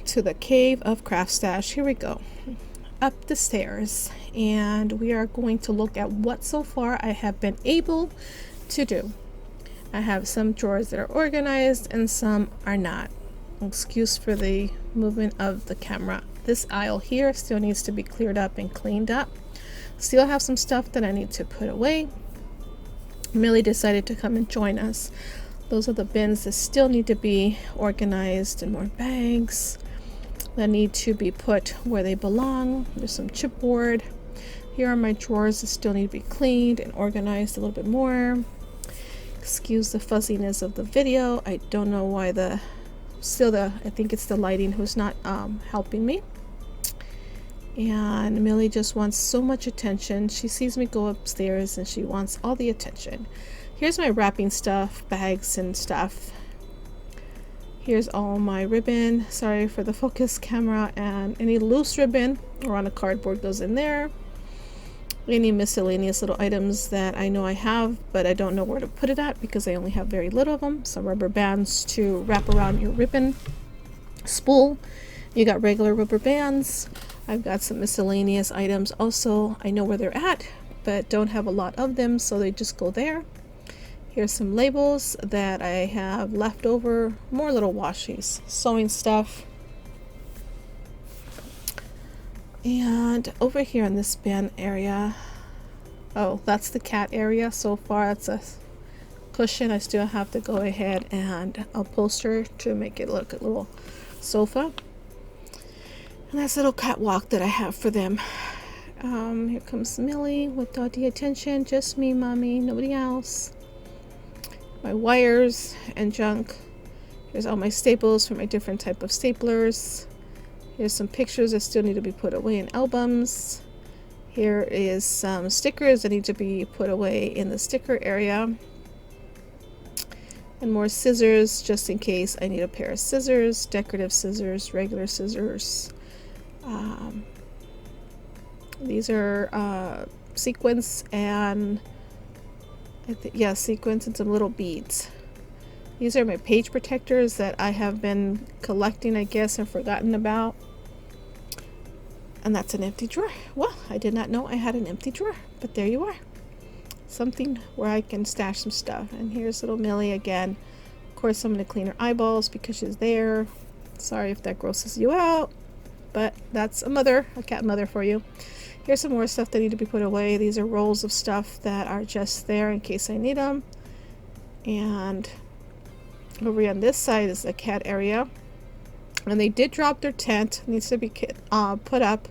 To the cave of craft stash. Here we go, up the stairs, and we are going to look at what so far I have been able to do. I have some drawers that are organized and some are not. Excuse for the movement of the camera. This aisle here still needs to be cleared up and cleaned up. Still have some stuff that I need to put away. Millie decided to come and join us. Those are the bins that still need to be organized, and more bags that need to be put where they belong. There's some chipboard. Here are my drawers that still need to be cleaned and organized a little bit more. Excuse the fuzziness of the video. I don't know why I think it's the lighting who's not helping me. And Millie just wants so much attention. She sees me go upstairs and she wants all the attention. Here's my wrapping stuff, bags and stuff. Here's all my ribbon. Sorry for the focus camera. And any loose ribbon or on a cardboard goes in there. Any miscellaneous little items that I know I have, but I don't know where to put it at because I only have very little of them. Some rubber bands to wrap around your ribbon spool. You got regular rubber bands. I've got some miscellaneous items also. I know where they're at, but don't have a lot of them, so they just go there. Here's some labels that I have left over. More little washies, sewing stuff. And over here in this bin area, oh, that's the cat area so far. That's a cushion. I still have to go ahead and upholster to make it look a little sofa. And that's a little catwalk that I have for them. Here comes Millie with all the attention. Just me, mommy, nobody else. My wires and junk. Here's all my staples for my different type of staplers. Here's some pictures that still need to be put away in albums. Here is some stickers that need to be put away in the sticker area. And more scissors just in case I need a pair of scissors, decorative scissors, regular scissors. These are sequins and sequins and some little beads. These are my page protectors that I have been collecting, I guess, and forgotten about. And that's an empty drawer. Well, I did not know I had an empty drawer, but there you are. Something where I can stash some stuff. And here's little Millie again. Of course, I'm going to clean her eyeballs because she's there. Sorry if that grosses you out, but that's a cat mother for you. Here's some more stuff that need to be put away. These are rolls of stuff that are just there in case I need them. And over on this side is the cat area. And they did drop their tent. It needs to be put up.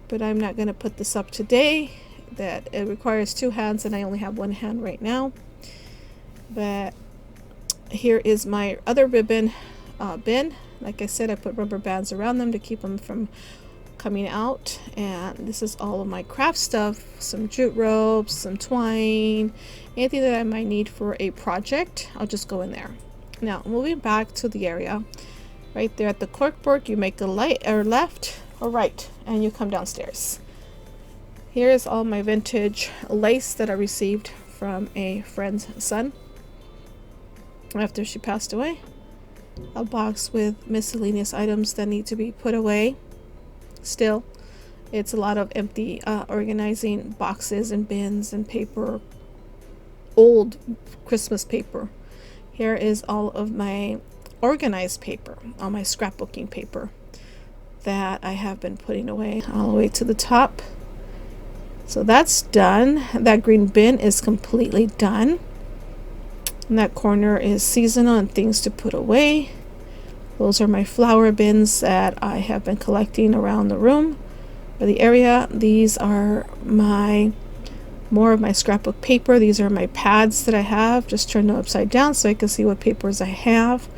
But I'm not going to put this up today. That it requires 2 hands and I only have 1 hand right now. But here is my other ribbon bin. Like I said, I put rubber bands around them to keep them from coming out. And this is all of my craft stuff. Some jute ropes, some twine, anything that I might need for a project. I'll just go in there. Now moving back to the area. Right there at the corkboard, you make a left or right and you come downstairs. Here's all my vintage lace that I received from a friend's son after she passed away. A box with miscellaneous items that need to be put away. Still, it's a lot of empty organizing boxes and bins and paper, old Christmas paper. Here is all of my organized paper, all my scrapbooking paper that I have been putting away all the way to the top. So that's done. That green bin is completely done. And that corner is seasonal and things to put away. Those are my flower bins that I have been collecting around the room or the area. These are more of my scrapbook paper. These are my pads that I have. Just turned them upside down so I can see what papers I have.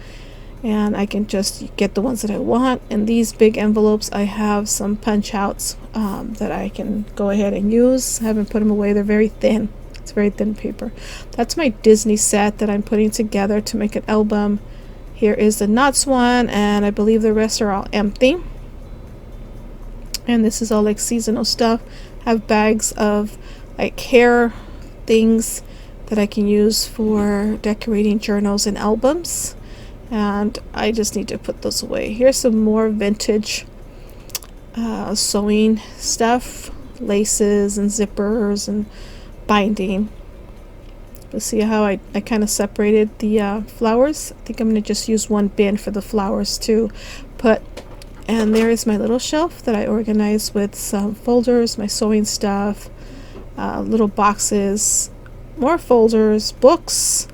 And I can just get the ones that I want. In these big envelopes, I have some punch outs that I can go ahead and use. I haven't put them away. They're very thin. It's very thin paper. That's my Disney set that I'm putting together to make an album. Here is the nuts one, and I believe the rest are all empty. And this is all like seasonal stuff. I have bags of like hair things that I can use for decorating journals and albums. and I just need to put those away. Here's some more vintage sewing stuff, laces and zippers and binding. But see how I kind of separated the flowers? I think I'm going to just use one bin for the flowers to put. And there is my little shelf that I organized with some folders, my sewing stuff, little boxes, more folders, books,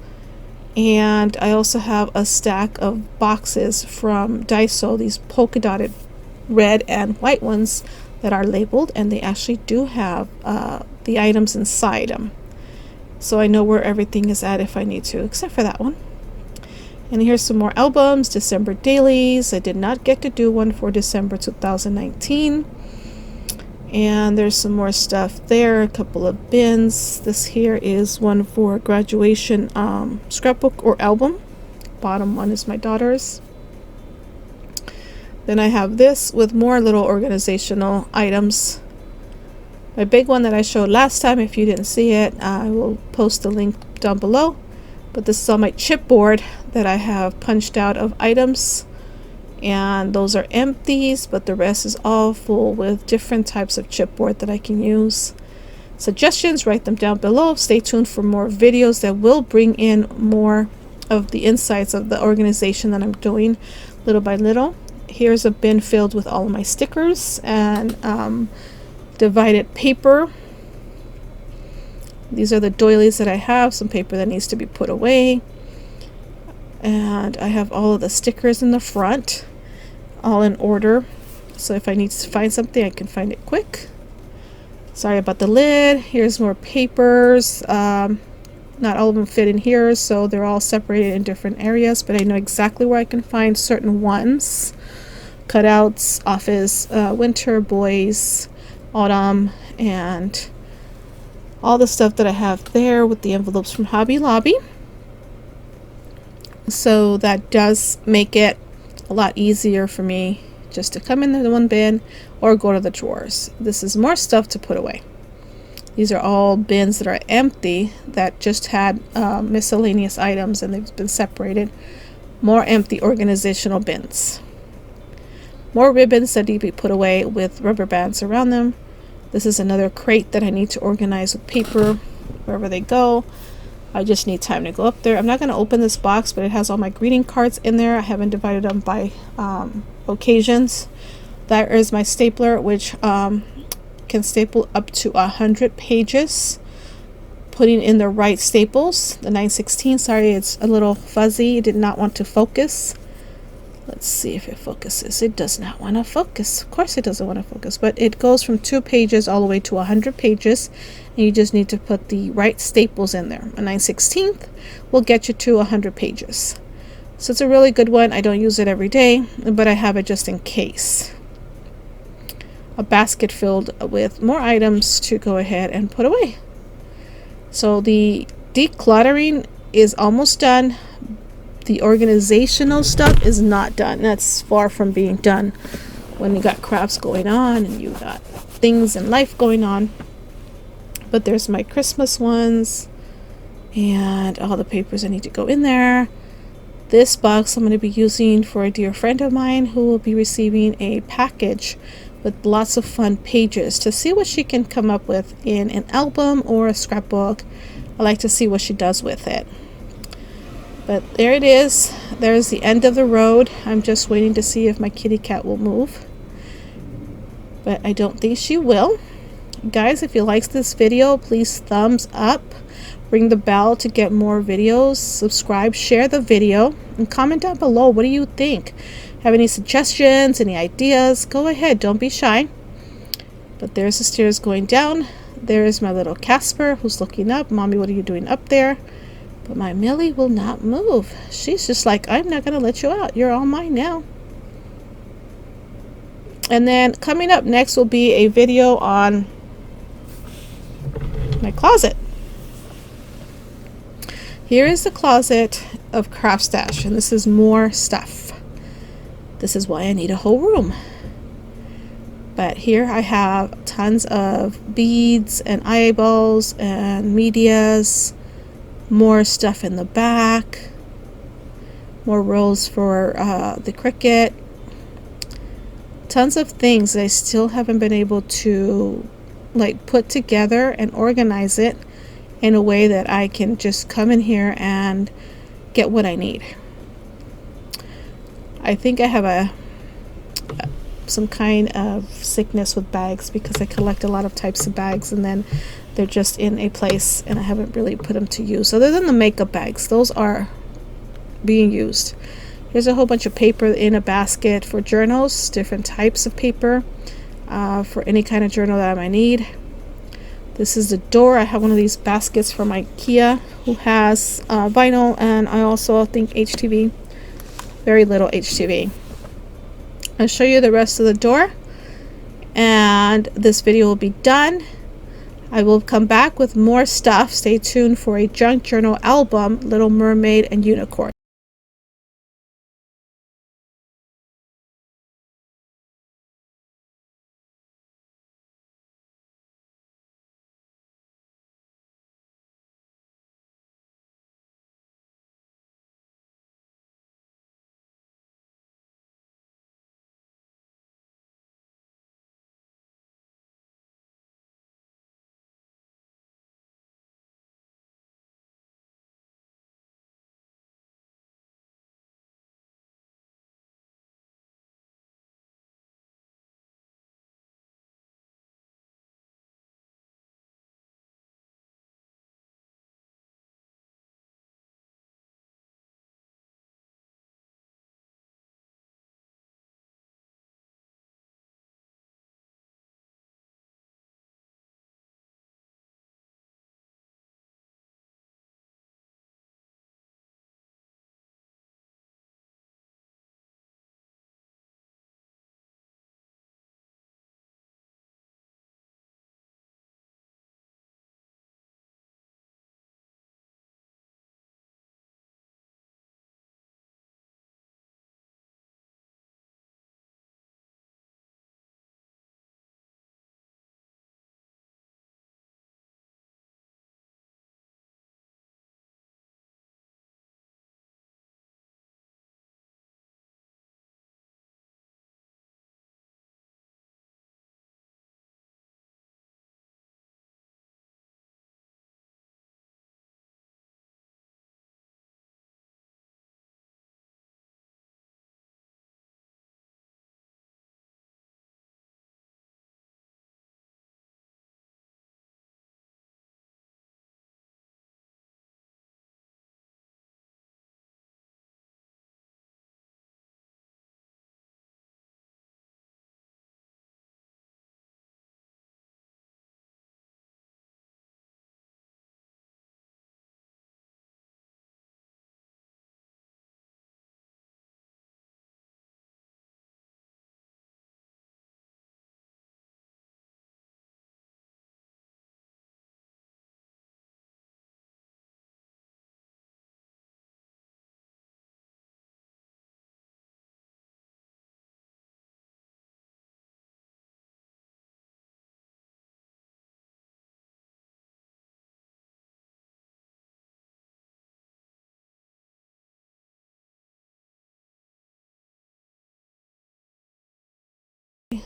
and I also have a stack of boxes from Daiso, these polka dotted red and white ones that are labeled, and they actually do have the items inside them. So I know where everything is at if I need to, except for that one. And here's some more albums, December dailies. I did not get to do one for December 2019. And there's some more stuff there, a couple of bins. This here is one for graduation scrapbook or album. Bottom one is my daughter's. Then I have this with more little organizational items. My big one that I showed last time, if you didn't see it, I will post the link down below. But this is on my chipboard that I have punched out of items. And those are empties, but the rest is all full with different types of chipboard that I can use. Suggestions, write them down below. Stay tuned for more videos that will bring in more of the insights of the organization that I'm doing little by little. Here's a bin filled with all of my stickers and divided paper. These are the doilies that I have, some paper that needs to be put away. And I have all of the stickers in the front, all in order. So if I need to find something, I can find it quick. Sorry about the lid. Here's more papers. Not all of them fit in here, so they're all separated in different areas, but I know exactly where I can find certain ones. Cutouts, office, winter, boys, autumn, and all the stuff that I have there with the envelopes from Hobby Lobby. So that does make it a lot easier for me just to come in the one bin or go to the drawers. This is more stuff to put away. These are all bins that are empty that just had miscellaneous items and they've been separated. More empty organizational bins. More ribbons that need to be put away with rubber bands around them. This is another crate that I need to organize with paper wherever they go. I just need time to go up there. I'm not going to open this box, but it has all my greeting cards in there. I haven't divided them by occasions. That is my stapler, which can staple up to 100 pages. Putting in the right staples. The 916, sorry, it's a little fuzzy. It did not want to focus. Let's see if it focuses. It does not want to focus. Of course it doesn't want to focus, but it goes from 2 pages all the way to 100 pages. And you just need to put the right staples in there. A 9/16 will get you to 100 pages. So it's a really good one. I don't use it every day, but I have it just in case. A basket filled with more items to go ahead and put away. So the decluttering is almost done. The organizational stuff is not done. That's far from being done when you got crafts going on and you got things in life going on. But there's my Christmas ones and all the papers I need to go in there. This box I'm going to be using for a dear friend of mine who will be receiving a package with lots of fun pages to see what she can come up with in an album or a scrapbook. I like to see what she does with it. But there it is. There's the end of the road. I'm just waiting to see if my kitty cat will move. But I don't think she will. Guys, if you like this video, please thumbs up. Ring the bell to get more videos. Subscribe, share the video, and comment down below. What do you think? Have any suggestions, any ideas? Go ahead. Don't be shy. But there's the stairs going down. There's my little Casper who's looking up. Mommy, what are you doing up there? But my Millie will not move. She's just like, I'm not going to let you out. You're all mine now. And then coming up next will be a video on my closet. Here is the closet of Craft Stash, and this is more stuff. This is why I need a whole room. But here I have tons of beads and eyeballs and medias. More stuff in the back. more rolls for the Cricut. Tons of things I still haven't been able to like put together and organize it in a way that I can just come in here and get what I need. I think I have some kind of sickness with bags because I collect a lot of types of bags and then they're just in a place and I haven't really put them to use. Other than the makeup bags, those are being used. Here's a whole bunch of paper in a basket for journals, different types of paper for any kind of journal that I might need. This is the door. I have one of these baskets from IKEA who has vinyl, and I also think HTV, very little HTV. I'll show you the rest of the door and this video will be done. I will come back with more stuff. Stay tuned for a junk journal album, Little Mermaid and Unicorn.